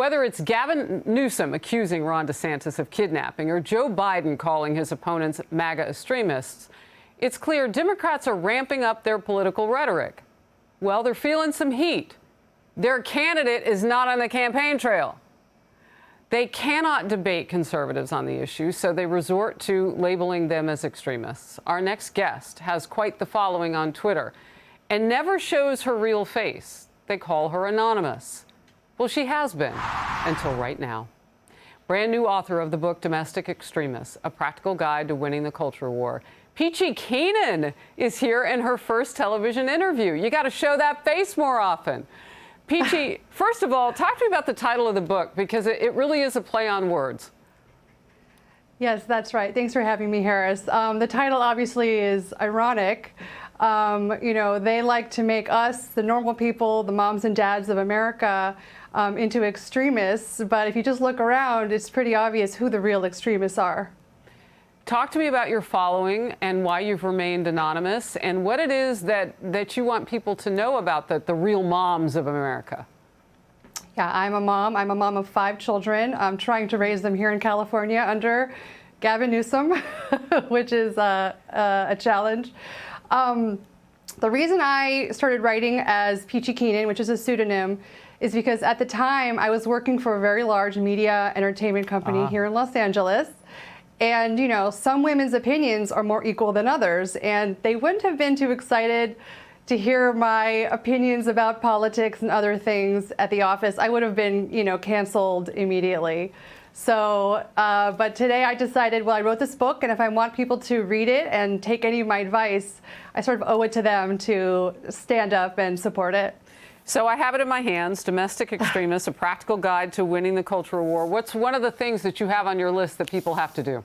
Whether it's Gavin Newsom accusing Ron DeSantis of kidnapping or Joe Biden calling his opponents MAGA extremists, it's clear Democrats are ramping up their political rhetoric. Well, they're feeling some heat. Their candidate is not on the campaign trail. They cannot debate conservatives on the issue, so they resort to labeling them as extremists. Our next guest has quite the following on Twitter and never shows her real face. They call her anonymous. Well, she has been until right now. Brand new author of the book Domestic Extremists, A Practical Guide to Winning the Culture War. Peachy Keenan is here in her first television interview. You got to show that face more often. Peachy, first of all, talk to me about the title of the book, because it really is a play on words. Yes, that's right. Thanks for having me, Harris. The title obviously is ironic. You know, they like to make us, the normal people, the moms and dads of America, into extremists. But if you just look around, it's pretty obvious who the real extremists are. Talk to me about your following and why you've remained anonymous and what it is that you want people to know about the real moms of America. Yeah, I'm a mom. I'm a mom of 5 children. I'm trying to raise them here in California under Gavin Newsom, which is a challenge. The reason I started writing as Peachy Keenan, which is a pseudonym, is because at the time I was working for a very large media entertainment company here in Los Angeles. And, you know, some women's opinions are more equal than others, and they wouldn't have been too excited to hear my opinions about politics and other things at the office. I would have been, you know, canceled immediately. So, but today I decided, well, I wrote this book, and if I want people to read it and take any of my advice, I sort of owe it to them to stand up and support it. So I have it in my hands, Domestic Extremists, A Practical Guide to Winning the Cultural War. What's one of the things that you have on your list that people have to do?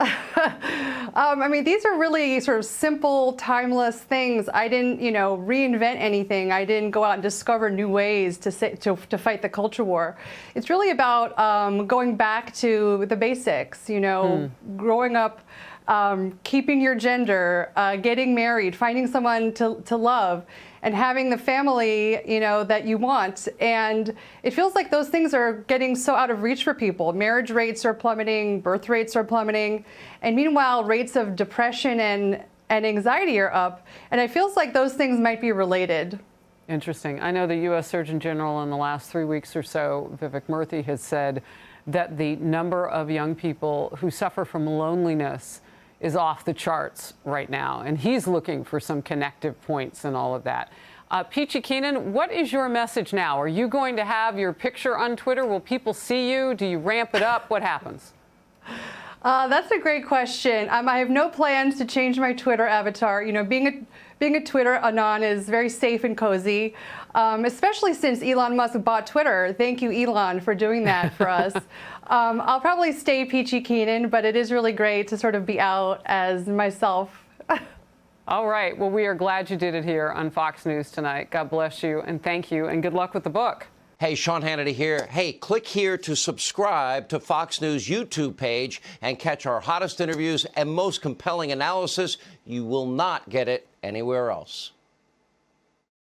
I mean, these are really sort of simple, timeless things. I didn't, you know, reinvent anything. I didn't go out and discover new ways to fight the culture war. It's really about going back to the basics, you know, growing up, keeping your gender, getting married, finding someone to love, and having the family, you know, that you want. And it feels like those things are getting so out of reach for people. Marriage rates are plummeting, birth rates are plummeting, and meanwhile, rates of depression and anxiety are up. And it feels like those things might be related. Interesting. I know the U.S. Surgeon General in the last 3 weeks or so, Vivek Murthy, has said that the number of young people who suffer from loneliness is off the charts right now, and he's looking for some connective points and all of that. Peachy Keenan, what is your message now? Are you going to have your picture on Twitter? Will people see you? Do you ramp it up? What happens? That's a great question. I have no plans to change my Twitter avatar. You know, being a Twitter anon is very safe and cozy, especially since Elon Musk bought Twitter. Thank you, Elon, for doing that for us. I'll probably stay Peachy Keenan, but it is really great to sort of be out as myself. All right. Well, we are glad you did it here on Fox News tonight. God bless you, and thank you, and good luck with the book. Hey, Sean Hannity here. Hey, click here to subscribe to Fox News YouTube page and catch our hottest interviews and most compelling analysis. You will not get it anywhere else.